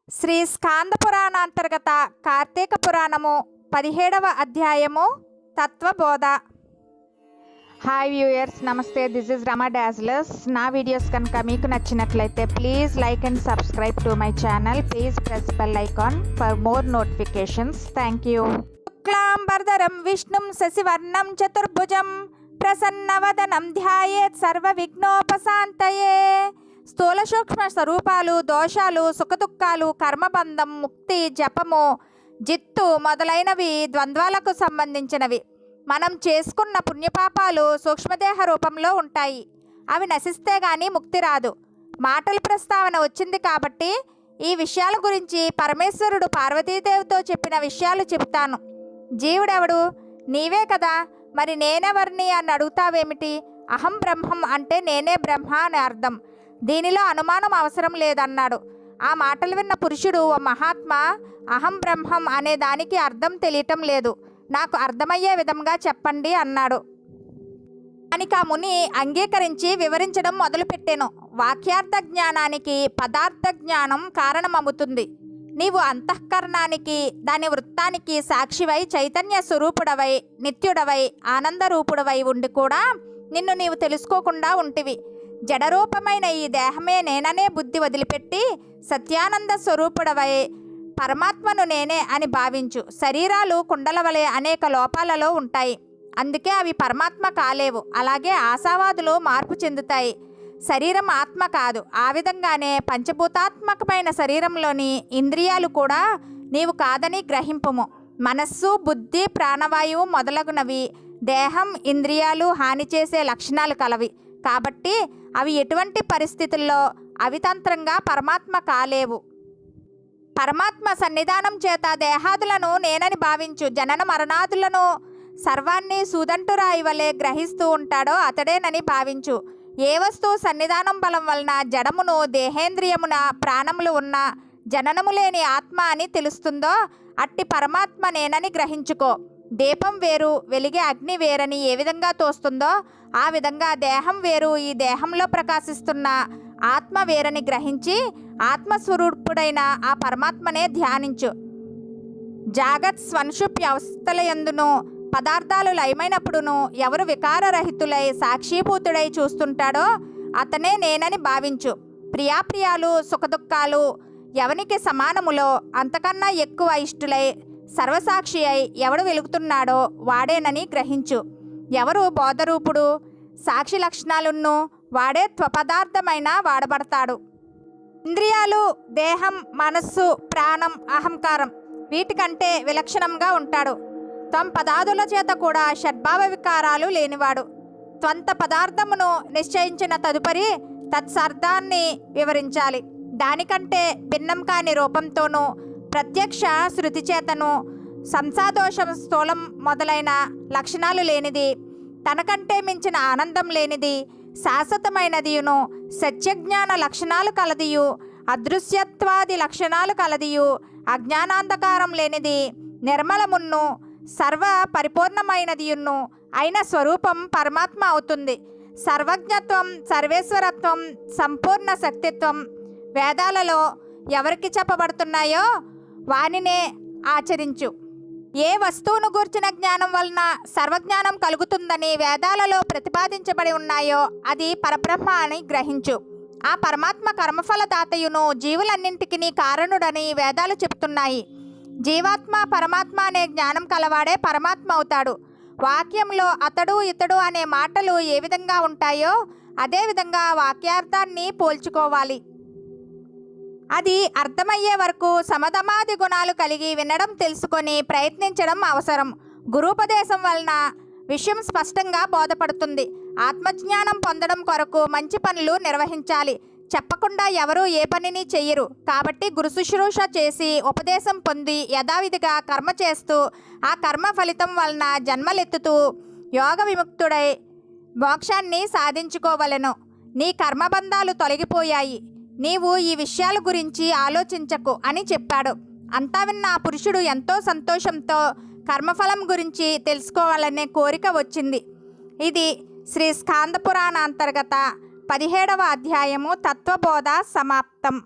శ్రీ స్కాంద పురాణాంతర్గత కార్తీక పురాణము 17వ అధ్యాయము తత్వబోధ. Hi viewers, నమస్తే. This is రమా డాజ్లర్స్. నా వీడియోస్ కనుక మీకు నచ్చినట్లయితే please like and subscribe to my channel. Please press bell icon for more notifications. Thank you. శుక్లాంబరధరం విష్ణుం శశివర్ణం చతుర్భుజం ప్రసన్నవదనం ధ్యాయేత్ సర్వ విఘ్నోపశాంతయే. స్థూల సూక్ష్మ స్వరూపాలు, దోషాలు, సుఖదుఖాలు, కర్మబంధం, ముక్తి, జపము, జిత్తు మొదలైనవి ద్వంద్వాలకు సంబంధించినవి. మనం చేసుకున్న పుణ్యపాపాలు సూక్ష్మదేహ రూపంలో ఉంటాయి. అవి నశిస్తే గాని ముక్తి రాదు. మాటల ప్రస్తావన వచ్చింది కాబట్టి ఈ విషయాల గురించి పరమేశ్వరుడు పార్వతీదేవితో చెప్పిన విషయాలు చెబుతాను. జీవుడెవడు? నీవే కదా. మరి నేనెవరిని అని అడుగుతావేమిటి? అహం బ్రహ్మం అంటే నేనే బ్రహ్మ అని అర్థం. దీనిలో అనుమానం అవసరం లేదన్నాడు. ఆ మాటలు విన్న పురుషుడు, ఓ మహాత్మా, అహం బ్రహ్మం అనే దానికి అర్థం తెలియటం లేదు, నాకు అర్థమయ్యే విధంగా చెప్పండి అన్నాడు. దానికి ఆ ముని అంగీకరించి వివరించడం మొదలుపెట్టాను. వాక్యార్థ జ్ఞానానికి పదార్థ జ్ఞానం కారణమవుతుంది. నీవు అంతఃకరణానికి, దాని వృత్తానికి సాక్షివై చైతన్య స్వరూపుడవై, నిత్యుడవై, ఆనందరూపుడవై ఉండి కూడా నిన్ను నీవు తెలుసుకోకుండా ఉంటివి. జడరూపమైన ఈ దేహమే నేననే బుద్ధి వదిలిపెట్టి సత్యానంద స్వరూపుడవై పరమాత్మను నేనే అని భావించు. శరీరాలు కుండల వలె అనేక లోపాలలో ఉంటాయి, అందుకే అవి పరమాత్మ కాలేవు. అలాగే ఆశావాదులు మార్పు చెందుతాయి. శరీరం ఆత్మ కాదు. ఆ విధంగానే పంచభూతాత్మకమైన శరీరంలోని ఇంద్రియాలు కూడా నీవు కాదని గ్రహింపుము. మనస్సు, బుద్ధి, ప్రాణవాయువు మొదలగునవి దేహం, ఇంద్రియాలు హాని చేసే లక్షణాలు కలవి. కాబట్టి అవి ఎటువంటి పరిస్థితుల్లో అవితంత్రంగా పరమాత్మ కాలేవు. పరమాత్మ సన్నిధానం చేత దేహాదులను నేనని భావించు. జనన మరణాదులను సర్వాన్ని సూదంటురాయి వలె గ్రహిస్తూ ఉంటాడో అతడేనని భావించు. ఏ వస్తువు సన్నిధానం బలం వలన జడమును, దేహేంద్రియమున ప్రాణములు ఉన్న జననము లేని ఆత్మ అని తెలుస్తుందో అట్టి పరమాత్మ నేనని గ్రహించుకో. దీపం వేరు, వెలిగే అగ్ని వేరని ఏ విధంగా తోస్తుందో ఆ విధంగా దేహం వేరు, ఈ దేహంలో ప్రకాశిస్తున్న ఆత్మ వేరని గ్రహించి ఆత్మస్వరూపుడైన ఆ పరమాత్మనే ధ్యానించు. జాగత్ స్వన్షుప్య అవస్థలయందును పదార్థాలు లయమైనప్పుడును ఎవరు వికారరహితులై సాక్షీభూతుడై చూస్తుంటాడో అతనే నేనని భావించు. ప్రియాప్రియాలు, సుఖదుఖాలు ఎవనికి సమానములో అంతకన్నా ఎక్కువ ఇష్టులై సర్వసాక్షి అయి ఎవడు వెలుగుతున్నాడో వాడేనని గ్రహించు. ఎవరు బోధరూపుడు, సాక్షి లక్షణాలున్ను వాడే త్వపదార్థమైన వాడబడతాడు. ఇంద్రియాలు, దేహం, మనస్సు, ప్రాణం, అహంకారం వీటికంటే విలక్షణంగా ఉంటాడు. త్వం పదాదుల చేత కూడా షడ్భావ వికారాలు లేనివాడు. త్వంత పదార్థమును నిశ్చయించిన తదుపరి తత్సర్థాన్ని వివరించాలి. దానికంటే భిన్నం కాని రూపంతోనూ ప్రత్యక్ష శృతి చేతను సంసాదోషం, స్థూలం మొదలైన లక్షణాలు లేనిది, తనకంటే మించిన ఆనందం లేనిది, శాశ్వతమైనదియును, సత్యజ్ఞాన లక్షణాలు కలదియు, అదృశ్యత్వాది లక్షణాలు కలదియు, అజ్ఞానాంధకారం లేనిది, నిర్మలమున్ను సర్వ పరిపూర్ణమైనదియున్ను అయిన స్వరూపం పరమాత్మ అవుతుంది. సర్వజ్ఞత్వం, సర్వేశ్వరత్వం, సంపూర్ణ శక్తిత్వం వేదాలలో ఎవరికి చెప్పబడుతున్నాయో వానినే ఆచరించు. ఏ వస్తువును గూర్చిన జ్ఞానం వలన సర్వజ్ఞానం కలుగుతుందని వేదాలలో ప్రతిపాదించబడి ఉన్నాయో అది పరబ్రహ్మ అని గ్రహించు. ఆ పరమాత్మ కర్మఫలదాతయును, జీవులన్నింటికి కారణుడని వేదాలు చెబుతున్నాయి. జీవాత్మ, పరమాత్మ అనే జ్ఞానం కలవాడే పరమాత్మ అవుతాడు. వాక్యంలో అతడు, ఇతడు అనే మాటలు ఏ విధంగా ఉంటాయో అదేవిధంగా వాక్యార్థాన్ని పోల్చుకోవాలి. అది అర్థమయ్యే వరకు సమధమాది గుణాలు కలిగి వినడం, తెలుసుకొని ప్రయత్నించడం అవసరం. గురూపదేశం వలన విషయం స్పష్టంగా బోధపడుతుంది. ఆత్మజ్ఞానం పొందడం కొరకు మంచి పనులు నిర్వహించాలి. చెప్పకుండా ఎవరూ ఏ పనిని చెయ్యరు. కాబట్టి గురు శుశ్రూష చేసి ఉపదేశం పొంది యథావిధిగా కర్మ చేస్తూ ఆ కర్మ ఫలితం వలన జన్మలెత్తుతూ యోగ విముక్తుడై మోక్షాన్ని సాధించుకోవలెను. నీ కర్మబంధాలు తొలగిపోయాయి. నీవు ఈ విషయాల గురించి ఆలోచించకు అని చెప్పాడు. అంతా విన్న ఆ పురుషుడు ఎంతో సంతోషంతో కర్మఫలం గురించి తెలుసుకోవాలనే కోరిక వచ్చింది. ఇది శ్రీ స్కాంద పురాణ అంతర్గత 17వ అధ్యాయము తత్వబోధ సమాప్తం.